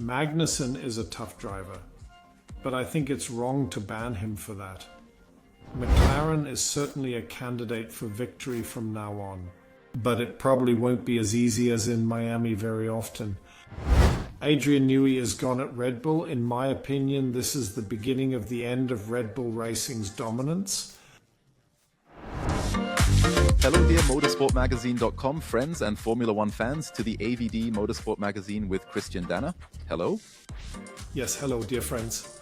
Magnussen is a tough driver, but I think it's wrong to ban him for that. McLaren is certainly a candidate for victory from now on, but it probably won't be as easy as in Miami very often. Adrian Newey is gone at Red Bull. In my opinion, this is the beginning of the end of Red Bull Racing's dominance. Hello dear Motorsport-Magazin.com friends and Formula One fans to the AvD Motorsport Magazine with Christian Danner. Hello. Yes, hello dear friends.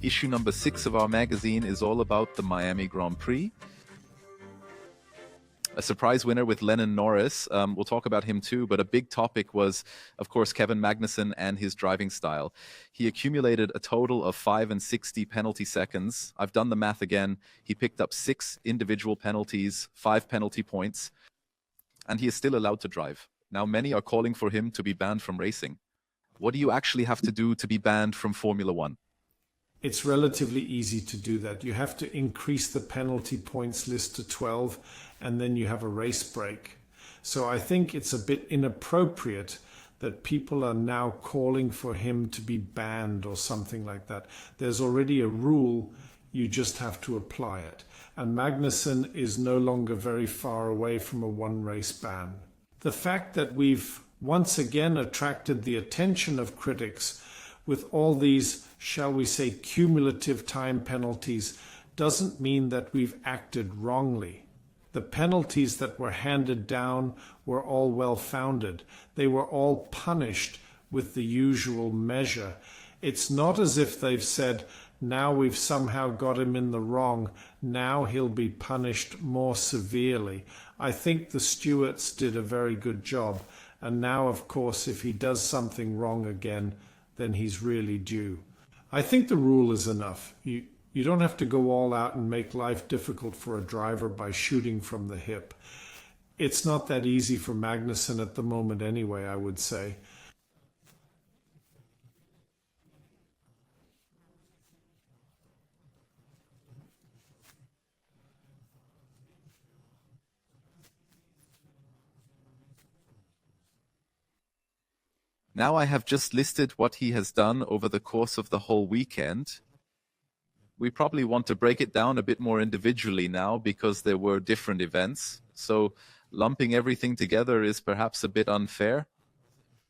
Issue number 6 of our magazine is all about the Miami Grand Prix. A surprise winner with Lennon Norris. We'll talk about him too, but a big topic was, of course, Kevin Magnussen and his driving style. He accumulated a total of 5 and 60 penalty seconds. I've done the math again. He picked up 6 individual penalties, 5 penalty points, and he is still allowed to drive. Now, many are calling for him to be banned from racing. What do you actually have to do to be banned from Formula One? It's relatively easy to do that. You have to increase the penalty points list to 12, and then you have a race break. So I think it's a bit inappropriate that people are now calling for him to be banned or something like that. There's already a rule, you just have to apply it. And Magnussen is no longer very far away from a one-race ban. The fact that we've once again attracted the attention of critics with all these, shall we say, cumulative time penalties doesn't mean that we've acted wrongly. The penalties that were handed down were all well-founded. They were all punished with the usual measure. It's not as if they've said, now we've somehow got him in the wrong, now he'll be punished more severely. I think the stewards did a very good job. And now, of course, if he does something wrong again, then he's really due. I think the rule is enough. You don't have to go all out and make life difficult for a driver by shooting from the hip. It's not that easy for Magnussen at the moment anyway, I would say. Now I have just listed what he has done over the course of the whole weekend. We probably want to break it down a bit more individually now because there were different events. So lumping everything together is perhaps a bit unfair.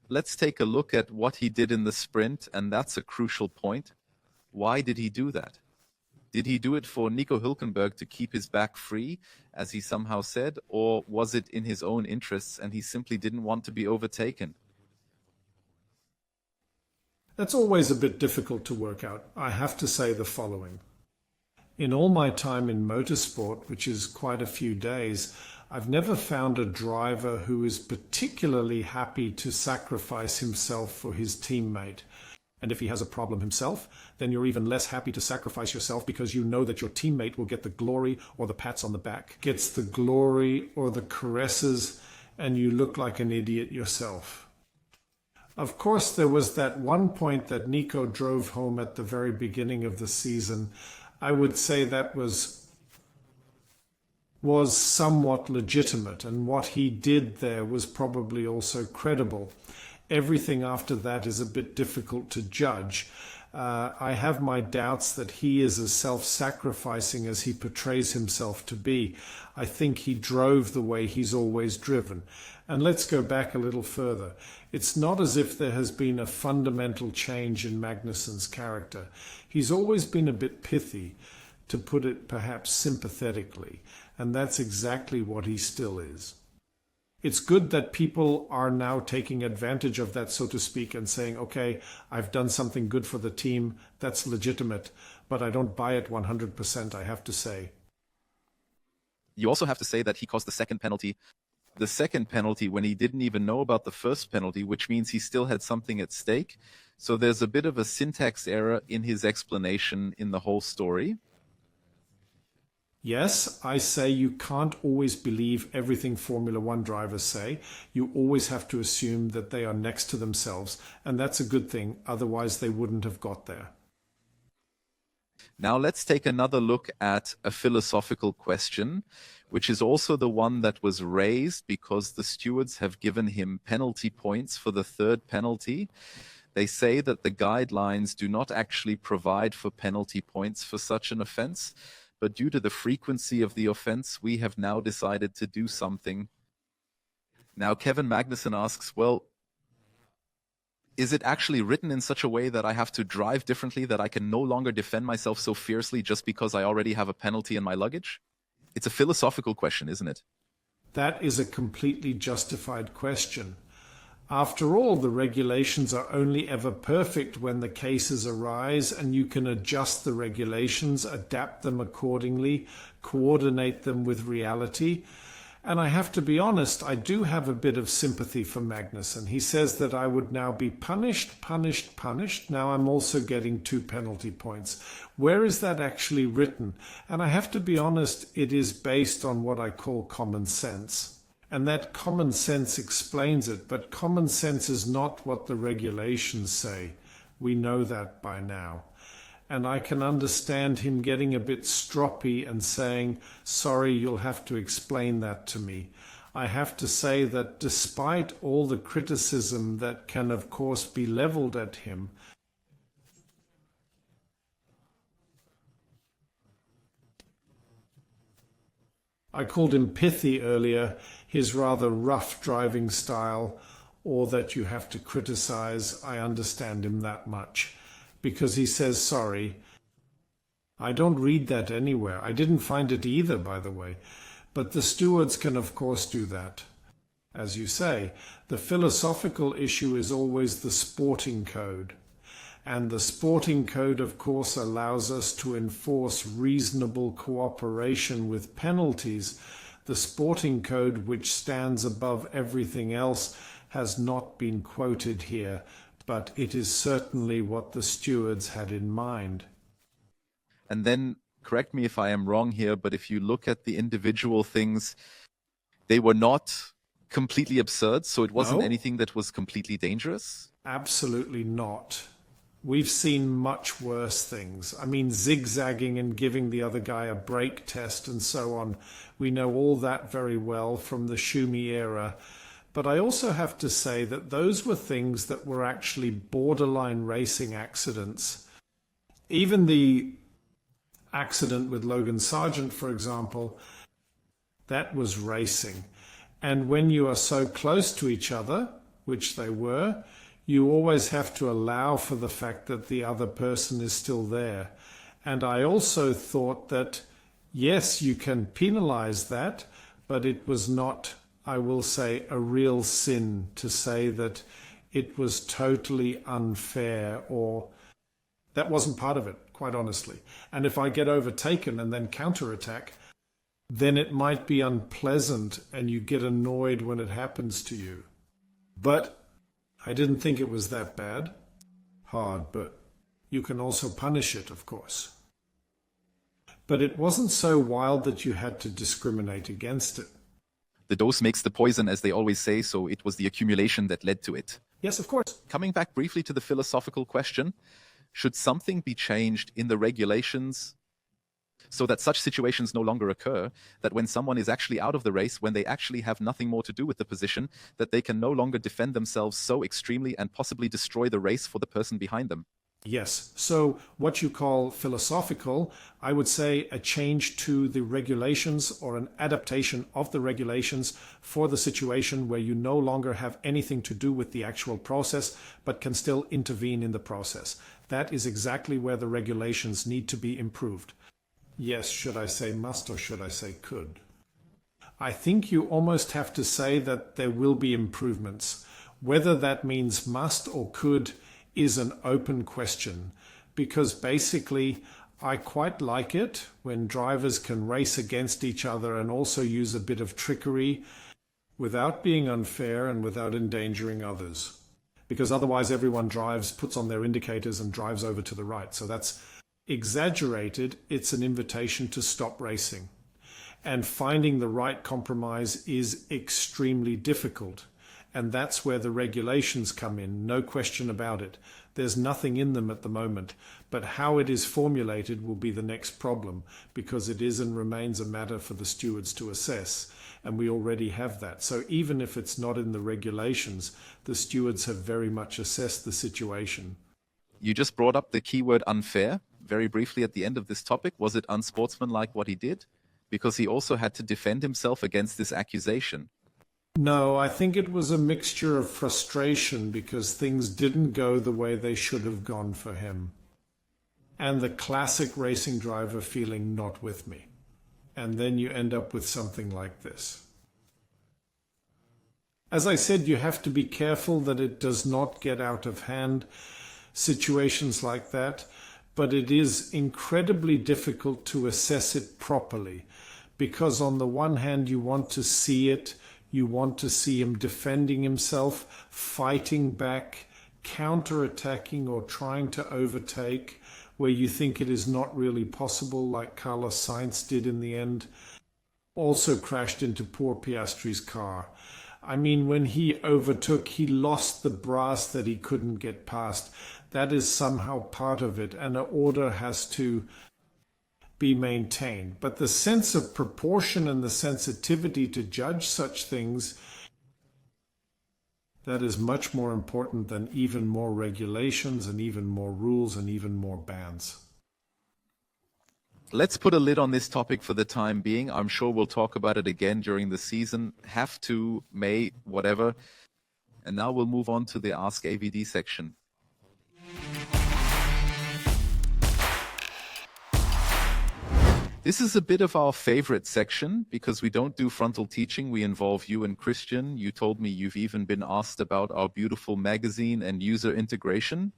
Let's take a look at what he did in the sprint, and that's a crucial point. Why did he do that? Did he do it for Nico Hülkenberg to keep his back free, as he somehow said, or was it in his own interests and he simply didn't want to be overtaken? That's always a bit difficult to work out. I have to say the following. In all my time in motorsport, which is quite a few days, I've never found a driver who is particularly happy to sacrifice himself for his teammate. And if he has a problem himself, then you're even less happy to sacrifice yourself because you know that your teammate will get the glory or the pats on the back, gets the glory or the caresses, and you look like an idiot yourself. Of course, there was that one point that Nico drove home at the very beginning of the season. I would say that was somewhat legitimate, and what he did there was probably also credible. Everything after that is a bit difficult to judge. I have my doubts that he is as self-sacrificing as he portrays himself to be. I think he drove the way he's always driven. And let's go back a little further. It's not as if there has been a fundamental change in Magnussen's character. He's always been a bit pithy, to put it perhaps sympathetically, and that's exactly what he still is. It's good that people are now taking advantage of that, so to speak, and saying, okay, I've done something good for the team, that's legitimate, but I don't buy it 100%, I have to say. You also have to say that he caused the second penalty. The second penalty when he didn't even know about the first penalty, which means he still had something at stake. So there's a bit of a syntax error in his explanation in the whole story. Yes, I say you can't always believe everything Formula One drivers say. You always have to assume that they are next to themselves, and that's a good thing, otherwise they wouldn't have got there. Now let's take another look at a philosophical question. which is also the one that was raised because the stewards have given him penalty points for the third penalty. They say that the guidelines do not actually provide for penalty points for such an offense, but due to the frequency of the offense, we have now decided to do something. Now, Kevin Magnussen asks, well, is it actually written in such a way that I have to drive differently, that I can no longer defend myself so fiercely just because I already have a penalty in my luggage? It's a philosophical question, isn't it? That is a completely justified question. After all, the regulations are only ever perfect when the cases arise, and you can adjust the regulations, adapt them accordingly, coordinate them with reality. And I have to be honest, I do have a bit of sympathy for Magnussen. He says that I would now be punished. Now I'm also getting 2 penalty points. Where is that actually written? And I have to be honest, it is based on what I call common sense. And that common sense explains it, but common sense is not what the regulations say. We know that by now. And I can understand him getting a bit stroppy and saying, sorry, you'll have to explain that to me. I have to say that despite all the criticism that can, of course, be leveled at him, I called him pithy earlier, his rather rough driving style, or that you have to criticize. I understand him that much. Because he says sorry. I don't read that anywhere. I didn't find it either, by the way. But the stewards can, of course, do that. As you say, the philosophical issue is always the sporting code. And the sporting code, of course, allows us to enforce reasonable cooperation with penalties. The sporting code, which stands above everything else, has not been quoted here, but it is certainly what the stewards had in mind. And then, correct me if I am wrong here, but if you look at the individual things, they were not completely absurd, so it wasn't anything that was completely dangerous? Absolutely not. We've seen much worse things. I mean, zigzagging and giving the other guy a brake test and so on. We know all that very well from the Schumi era. But I also have to say that those were things that were actually borderline racing accidents. Even the accident with Logan Sargeant, for example, that was racing. And when you are so close to each other, which they were, you always have to allow for the fact that the other person is still there. And I also thought that, yes, you can penalize that, but it was not, I will say, a real sin to say that it was totally unfair, or that wasn't part of it, quite honestly. And if I get overtaken and then counterattack, then it might be unpleasant and you get annoyed when it happens to you. But I didn't think it was that bad. Hard, but you can also punish it, of course. But it wasn't so wild that you had to discriminate against it. The dose makes the poison, as they always say, so it was the accumulation that led to it. Yes, of course. Coming back briefly to the philosophical question, should something be changed in the regulations so that such situations no longer occur, that when someone is actually out of the race, when they actually have nothing more to do with the position, that they can no longer defend themselves so extremely and possibly destroy the race for the person behind them? Yes. So what you call philosophical, I would say a change to the regulations or an adaptation of the regulations for the situation where you no longer have anything to do with the actual process, but can still intervene in the process. That is exactly where the regulations need to be improved. Yes, should I say must or should I say could? I think you almost have to say that there will be improvements. Whether that means must or could is an open question, because basically I quite like it when drivers can race against each other and also use a bit of trickery without being unfair and without endangering others. Because otherwise everyone puts on their indicators and drives over to the right. So that's exaggerated. It's an invitation to stop racing. And finding the right compromise is extremely difficult. And that's where the regulations come in, no question about it. There's nothing in them at the moment, but how it is formulated will be the next problem, because it is and remains a matter for the stewards to assess, and we already have that. So even if it's not in the regulations, the stewards have very much assessed the situation. You just brought up the keyword unfair very briefly at the end of this topic. Was it unsportsmanlike what he did? Because he also had to defend himself against this accusation. No, I think it was a mixture of frustration because things didn't go the way they should have gone for him. And the classic racing driver feeling not with me. And then you end up with something like this. As I said, you have to be careful that it does not get out of hand, situations like that, but it is incredibly difficult to assess it properly because on the one hand you want to see it, you want to see him defending himself, fighting back, counter-attacking or trying to overtake where you think it is not really possible, like Carlos Sainz did in the end. Also crashed into poor Piastri's car. I mean, when he overtook, he lost the brass that he couldn't get past. That is somehow part of it, and an order has to be maintained. But the sense of proportion and the sensitivity to judge such things, that is much more important than even more regulations and even more rules and even more bans. Let's put a lid on this topic for the time being. I'm sure we'll talk about it again during the season. Have to, may, whatever. And now we'll move on to the Ask AvD section. This is a bit of our favorite section because we don't do frontal teaching. We involve you and Christian. You told me you've even been asked about our beautiful magazine and user integration.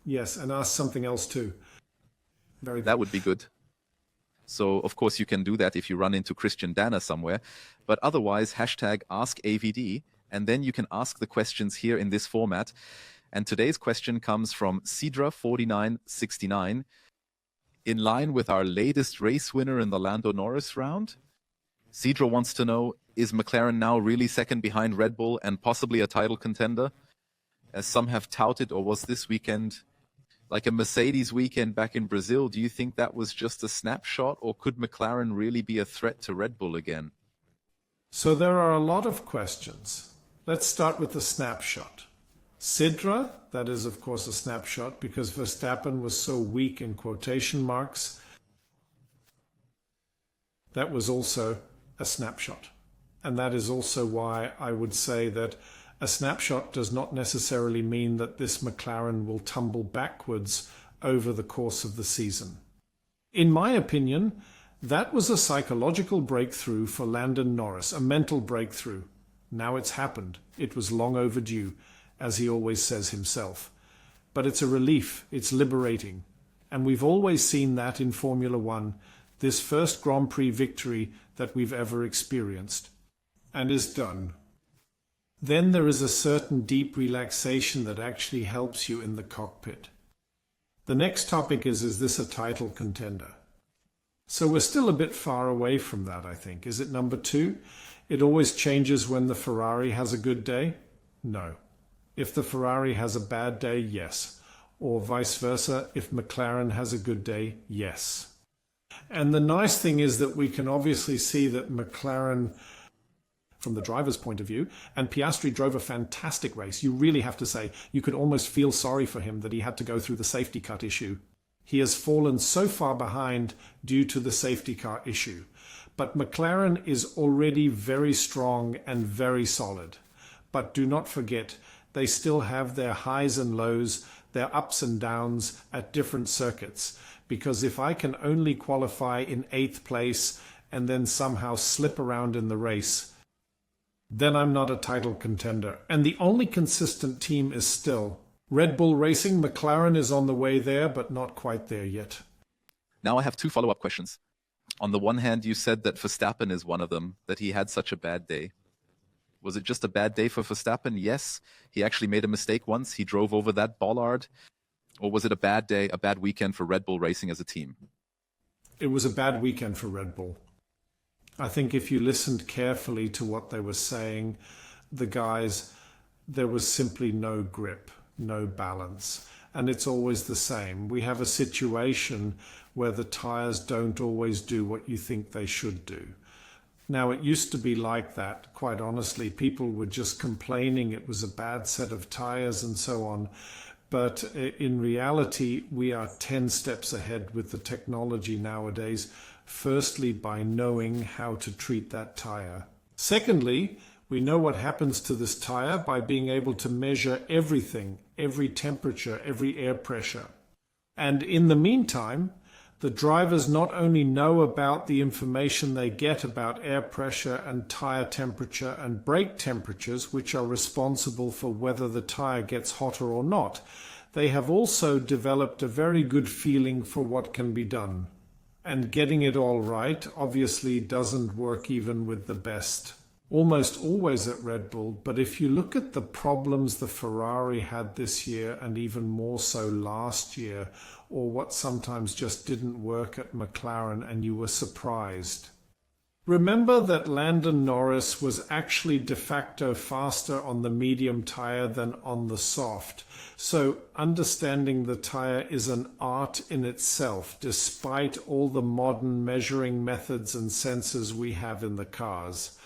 Yes, and asked something else too. That would be good. So, of course, you can do that if you run into Christian Danner somewhere. But otherwise, hashtag AskAvD, and then you can ask the questions here in this format. And today's question comes from Sidra4969. In line with our latest race winner in the Lando Norris round, Sidra wants to know, is McLaren now really second behind Red Bull and possibly a title contender? As some have touted, or was this weekend like a Mercedes weekend back in Brazil? Do you think that was just a snapshot, or could McLaren really be a threat to Red Bull again? So there are a lot of questions. Let's start with the snapshot. Sidra, that is of course a snapshot because Verstappen was so weak in quotation marks. That was also a snapshot. And that is also why I would say that a snapshot does not necessarily mean that this McLaren will tumble backwards over the course of the season. In my opinion, that was a psychological breakthrough for Lando Norris, a mental breakthrough. Now it's happened. It was long overdue, as he always says himself. But it's a relief, it's liberating. And we've always seen that in Formula One, this first Grand Prix victory that we've ever experienced. And is done. Then there is a certain deep relaxation that actually helps you in the cockpit. The next topic is this a title contender? So we're still a bit far away from that, I think. Is it number 2? It always changes when the Ferrari has a good day? No. If the Ferrari has a bad day, yes. Or vice versa, if McLaren has a good day, yes. And the nice thing is that we can obviously see that McLaren, from the driver's point of view, and Piastri drove a fantastic race. You really have to say, you could almost feel sorry for him that he had to go through the safety car issue. He has fallen so far behind due to the safety car issue. But McLaren is already very strong and very solid. But do not forget, they still have their highs and lows, their ups and downs at different circuits. Because if I can only qualify in 8th place and then somehow slip around in the race, then I'm not a title contender. And the only consistent team is still Red Bull Racing. McLaren is on the way there, but not quite there yet. Now I have 2 follow-up questions. On the one hand, you said that Verstappen is one of them, that he had such a bad day. Was it just a bad day for Verstappen? Yes, he actually made a mistake once. He drove over that bollard. Or was it a bad day, a bad weekend for Red Bull Racing as a team? It was a bad weekend for Red Bull. I think if you listened carefully to what they were saying, the guys, there was simply no grip, no balance. And it's always the same. We have a situation where the tires don't always do what you think they should do. Now, it used to be like that, quite honestly. People were just complaining it was a bad set of tires and so on. But in reality, we are 10 steps ahead with the technology nowadays. Firstly, by knowing how to treat that tire. Secondly, we know what happens to this tire by being able to measure everything, every temperature, every air pressure. And in the meantime, the drivers not only know about the information they get about air pressure and tire temperature and brake temperatures, which are responsible for whether the tire gets hotter or not, they have also developed a very good feeling for what can be done. And getting it all right obviously doesn't work even with the best. Almost always at Red Bull, but if you look at the problems the Ferrari had this year and even more so last year, or what sometimes just didn't work at McLaren and you were surprised. Remember that Lando Norris was actually de facto faster on the medium tire than on the soft. So understanding the tire is an art in itself, despite all the modern measuring methods and sensors we have in the cars.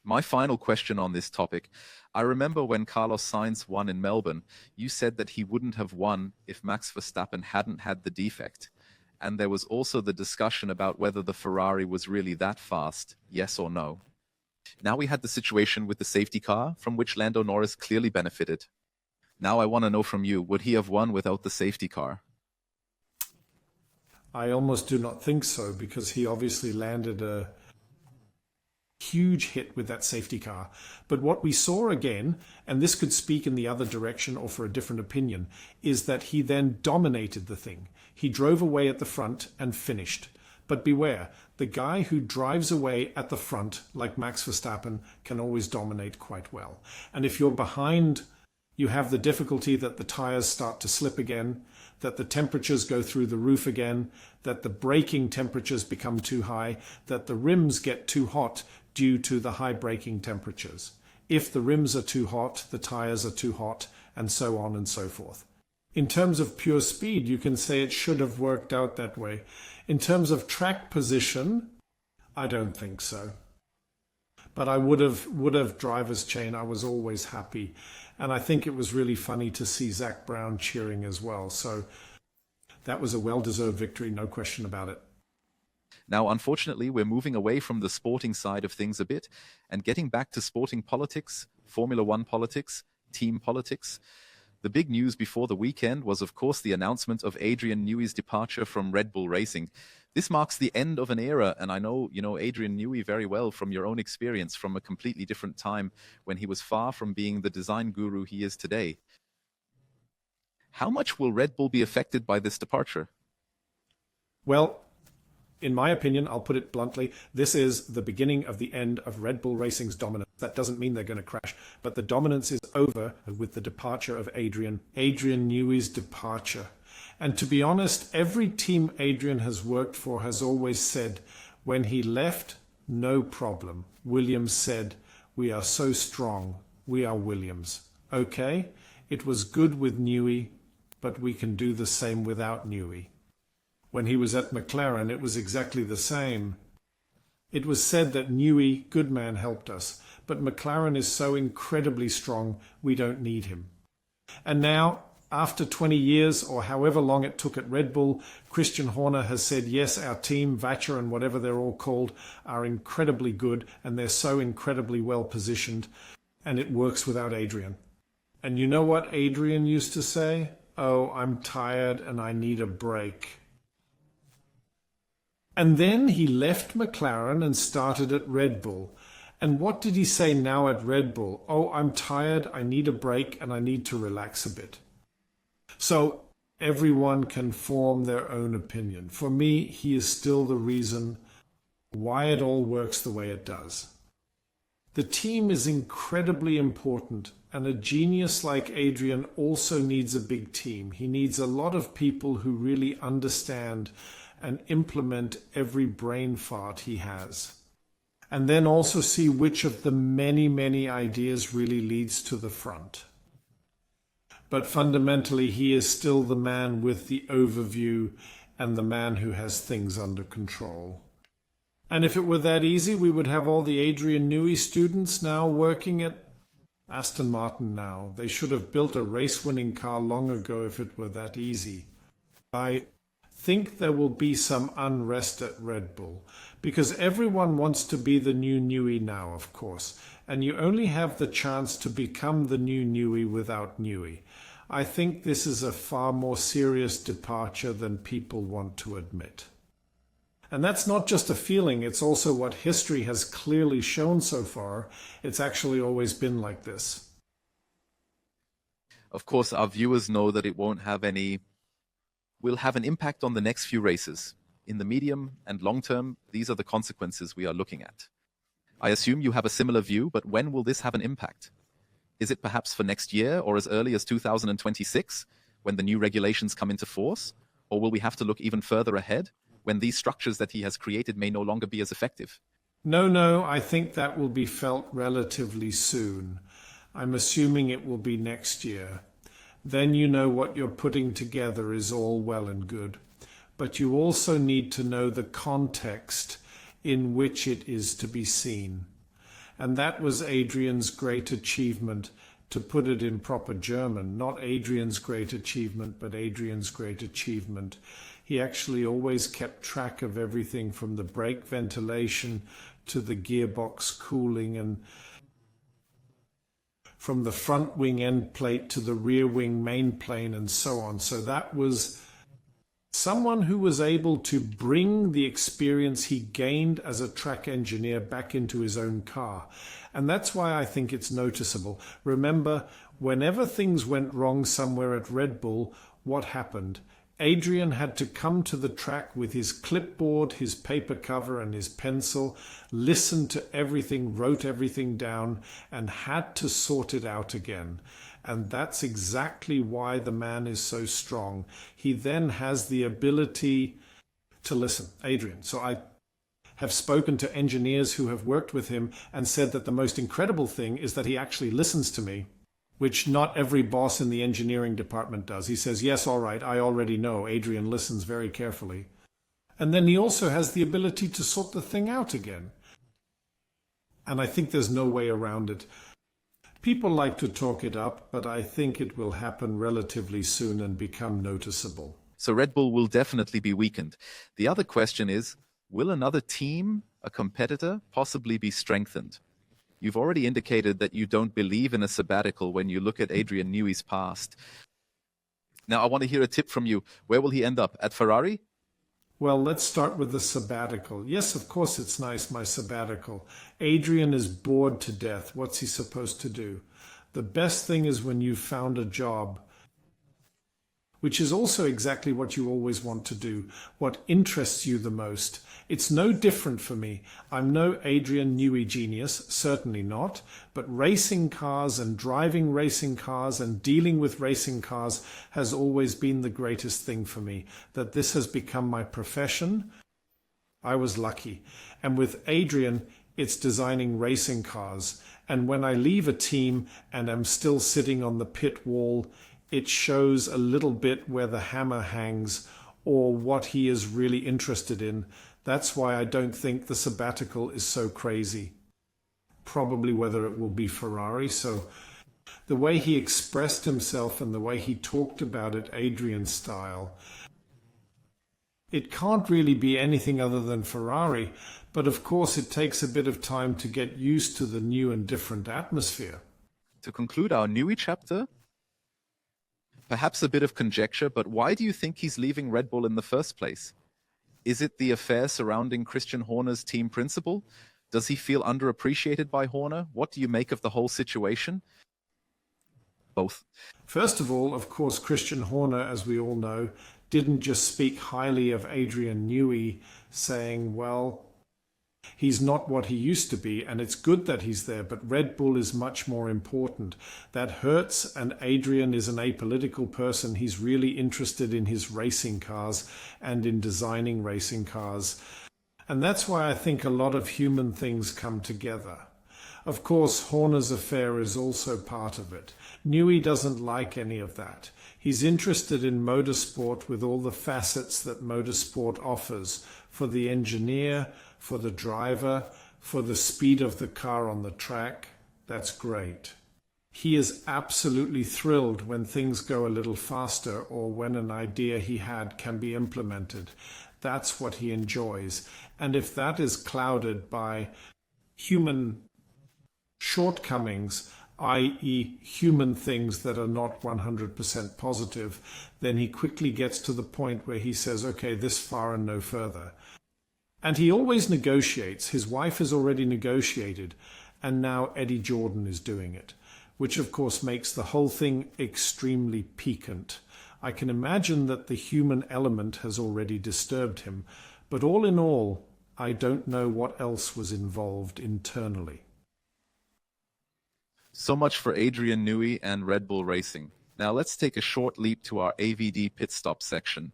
My final question on this topic. I remember when Carlos Sainz won in Melbourne, you said that he wouldn't have won if Max Verstappen hadn't had the defect. And there was also the discussion about whether the Ferrari was really that fast, yes or no. Now we had the situation with the safety car, from which Lando Norris clearly benefited. Now I want to know from you, would he have won without the safety car? I almost do not think so, because he obviously landed a huge hit with that safety car. But what we saw again, and this could speak in the other direction or for a different opinion, is that he then dominated the thing. He drove away at the front and finished. But beware, the guy who drives away at the front, like Max Verstappen, can always dominate quite well. And if you're behind, you have the difficulty that the tires start to slip again, that the temperatures go through the roof again, that the braking temperatures become too high, that the rims get too hot due to the high braking temperatures. If the rims are too hot, the tires are too hot, and so on and so forth. In terms of pure speed, you can say it should have worked out that way. In terms of track position, I don't think so. But I would have driver's chain. I was always happy. And I think it was really funny to see Zach Brown cheering as well. So that was a well-deserved victory, no question about it. Now, unfortunately, we're moving away from the sporting side of things a bit and getting back to sporting politics, Formula One politics, team politics. The big news before the weekend was, of course, the announcement of Adrian Newey's departure from Red Bull Racing. This marks the end of an era, and I know you know Adrian Newey very well from your own experience from a completely different time when he was far from being the design guru he is today. How much will Red Bull be affected by this departure? Well, in my opinion, I'll put it bluntly, this is the beginning of the end of Red Bull Racing's dominance. That doesn't mean they're going to crash, but the dominance is over with the departure of Adrian Newey's departure. And to be honest, every team Adrian has worked for has always said, when he left, no problem. Williams said, we are so strong, we are Williams. Okay, it was good with Newey, but we can do the same without Newey. When he was at McLaren, it was exactly the same. It was said that Newey, good man, helped us, but McLaren is so incredibly strong, we don't need him. And now, after 20 years or however long it took at Red Bull, Christian Horner has said, yes, our team, Vacher and whatever they're all called, are incredibly good and they're so incredibly well positioned, and it works without Adrian. And you know what Adrian used to say? Oh, I'm tired and I need a break. And then he left McLaren and started at Red Bull. And what did he say now at Red Bull? Oh, I'm tired, I need a break, and I need to relax a bit. So everyone can form their own opinion. For me, he is still the reason why it all works the way it does. The team is incredibly important, and a genius like Adrian also needs a big team. He needs a lot of people who really understand and implement every brain fart he has. and then also see which of the many, many ideas really leads to the front. But fundamentally, he is still the man with the overview and the man who has things under control. And if it were that easy, we would have all the Adrian Newey students now working at Aston Martin now. They should have built a race-winning car long ago if it were that easy. I think there will be some unrest at Red Bull, because everyone wants to be the new Newey now, of course, and you only have the chance to become the new Newey without Newey. I think this is a far more serious departure than people want to admit. And that's not just a feeling, it's also what history has clearly shown so far. It's actually always been like this. Of course, our viewers know that it will have an impact on the next few races. In the medium and long term, these are the consequences we are looking at. I assume you have a similar view, but when will this have an impact? Is it perhaps for next year or as early as 2026, when the new regulations come into force? Or will we have to look even further ahead, when these structures that he has created may no longer be as effective? No, I think that will be felt relatively soon. I'm assuming it will be next year. Then you know what you're putting together is all well and good. But you also need to know the context in which it is to be seen. And that was Adrian's great achievement, to put it in proper German, not Adrian's great achievement, but Adrian's great achievement. He actually always kept track of everything from the brake ventilation to the gearbox cooling, and from the front wing end plate to the rear wing main plane and so on. So that was someone who was able to bring the experience he gained as a track engineer back into his own car. And that's why I think it's noticeable. Remember, whenever things went wrong somewhere at Red Bull, what happened? Adrian had to come to the track with his clipboard, his paper cover and his pencil, listened to everything, wrote everything down, and had to sort it out again. And that's exactly why the man is so strong. He then has the ability to listen. Adrian. So I have spoken to engineers who have worked with him and said that the most incredible thing is that he actually listens to me, which not every boss in the engineering department does. He says, yes, all right, I already know. Adrian listens very carefully. And then he also has the ability to sort the thing out again. And I think there's no way around it. People like to talk it up, but I think it will happen relatively soon and become noticeable. So Red Bull will definitely be weakened. The other question is, will another team, a competitor, possibly be strengthened? You've already indicated that you don't believe in a sabbatical when you look at Adrian Newey's past. Now, I want to hear a tip from you. Where will he end up? At Ferrari? Well, let's start with the sabbatical. Yes, of course it's nice, my sabbatical. Adrian is bored to death. What's he supposed to do? The best thing is when you've found a job, which is also exactly what you always want to do, what interests you the most. It's no different for me. I'm no Adrian Newey genius, certainly not, but racing cars and driving racing cars and dealing with racing cars has always been the greatest thing for me. That this has become my profession, I was lucky. And with Adrian, it's designing racing cars. And when I leave a team and I'm still sitting on the pit wall, it shows a little bit where the hammer hangs or what he is really interested in. That's why I don't think the sabbatical is so crazy. Probably whether it will be Ferrari. So the way he expressed himself and the way he talked about it, Adrian style, it can't really be anything other than Ferrari. But of course, it takes a bit of time to get used to the new and different atmosphere. To conclude our Newey chapter, perhaps a bit of conjecture, but why do you think he's leaving Red Bull in the first place? Is it the affair surrounding Christian Horner's team principal? Does he feel underappreciated by Horner? What do you make of the whole situation? Both. First of all, of course, Christian Horner, as we all know, didn't just speak highly of Adrian Newey, saying, well, he's not what he used to be, and it's good that he's there, but Red Bull is much more important. That hurts, and Adrian is an apolitical person. He's really interested in his racing cars and in designing racing cars. And that's why I think a lot of human things come together. Of course, Horner's affair is also part of it. Newey doesn't like any of that. He's interested in motorsport with all the facets that motorsport offers, for the engineer, for the driver, for the speed of the car on the track. That's great. He is absolutely thrilled when things go a little faster or when an idea he had can be implemented. That's what he enjoys. And if that is clouded by human shortcomings, i.e. human things that are not 100% positive, then he quickly gets to the point where he says, okay, this far and no further. And he always negotiates. His wife has already negotiated, and now Eddie Jordan is doing it, which of course makes the whole thing extremely piquant. I can imagine that the human element has already disturbed him, but all in all, I don't know what else was involved internally. So much for Adrian Newey and Red Bull Racing. Now let's take a short leap to our AvD Pit Stop section.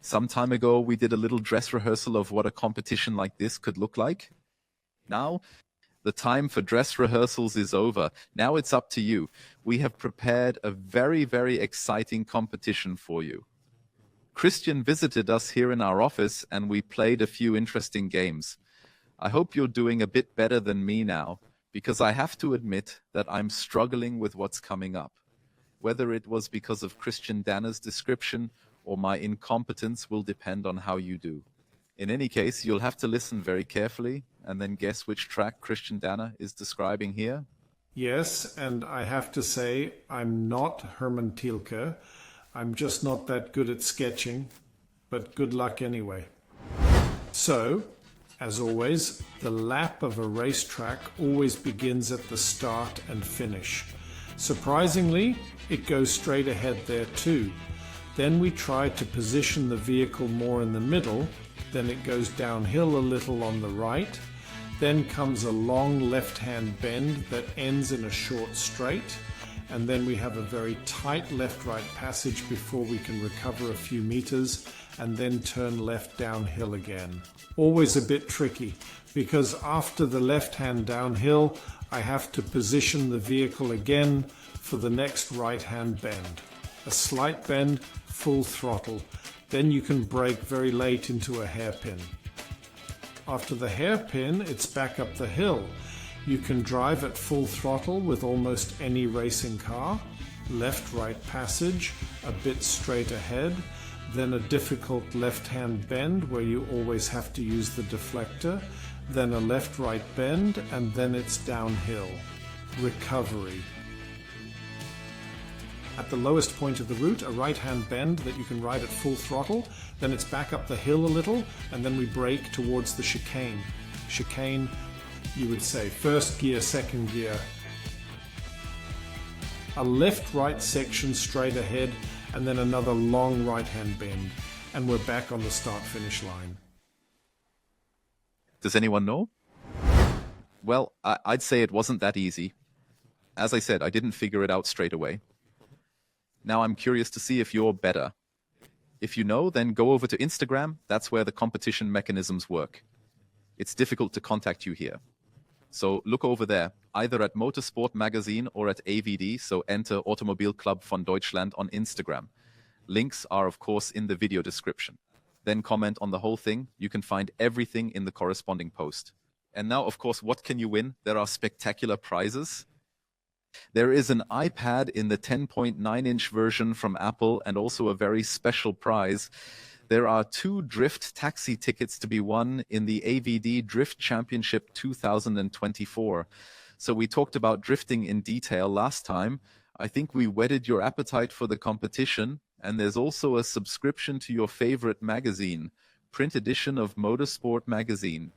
Some time ago, we did a little dress rehearsal of what a competition like this could look like. Now, the time for dress rehearsals is over. Now it's up to you. We have prepared a very, very exciting competition for you. Christian visited us here in our office and we played a few interesting games. I hope you're doing a bit better than me now, because I have to admit that I'm struggling with what's coming up. Whether it was because of Christian Danner's description or my incompetence will depend on how you do. In any case, you'll have to listen very carefully and then guess which track Christian Danner is describing here. Yes, and I have to say, I'm not Hermann Thielke. I'm just not that good at sketching, but good luck anyway. So, as always, the lap of a racetrack always begins at the start and finish. Surprisingly, it goes straight ahead there too. Then we try to position the vehicle more in the middle, then it goes downhill a little on the right, then comes a long left-hand bend that ends in a short straight, and then we have a very tight left-right passage before we can recover a few meters and then turn left downhill again. Always a bit tricky, because after the left-hand downhill, I have to position the vehicle again for the next right-hand bend. A slight bend, full throttle. Then you can brake very late into a hairpin. After the hairpin, it's back up the hill. You can drive at full throttle with almost any racing car. Left-right passage, a bit straight ahead, then a difficult left-hand bend where you always have to use the deflector, then a left-right bend, and then it's downhill. Recovery. At the lowest point of the route, a right-hand bend that you can ride at full throttle, then it's back up the hill a little, and then we brake towards the chicane. Chicane, you would say first gear, second gear. A left-right section straight ahead, and then another long right-hand bend, and we're back on the start-finish line. Does anyone know? Well, I'd say it wasn't that easy. As I said, I didn't figure it out straight away. Now I'm curious to see if you're better. If you know, then go over to Instagram. That's where the competition mechanisms work. It's difficult to contact you here. So look over there, either at Motorsport-Magazin or at AvD, so enter Automobilclub von Deutschland on Instagram. Links are, of course, in the video description. Then comment on the whole thing. You can find everything in the corresponding post. And now, of course, what can you win? There are spectacular prizes. There is an iPad in the 10.9-inch version from Apple and also a very special prize. There are 2 Drift taxi tickets to be won in the AvD Drift Championship 2024. So we talked about drifting in detail last time. I think we whetted your appetite for the competition. And there's also a subscription to your favorite magazine, print edition of Motorsport-Magazin.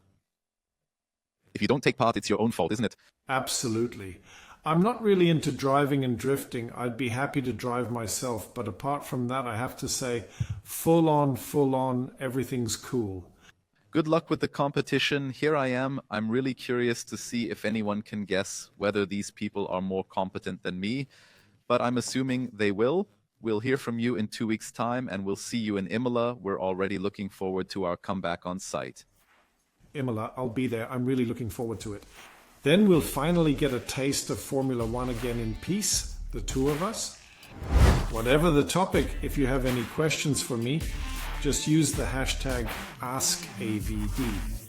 If you don't take part, it's your own fault, isn't it? Absolutely. I'm not really into driving and drifting. I'd be happy to drive myself, but apart from that, I have to say, full on, everything's cool. Good luck with the competition. Here I am. I'm really curious to see if anyone can guess whether these people are more competent than me, but I'm assuming they will. We'll hear from you in 2 weeks' time, and we'll see you in Imola. We're already looking forward to our comeback on site. Imola, I'll be there. I'm really looking forward to it. Then we'll finally get a taste of Formula One again in peace, the two of us. Whatever the topic, if you have any questions for me, just use the hashtag AskAvD.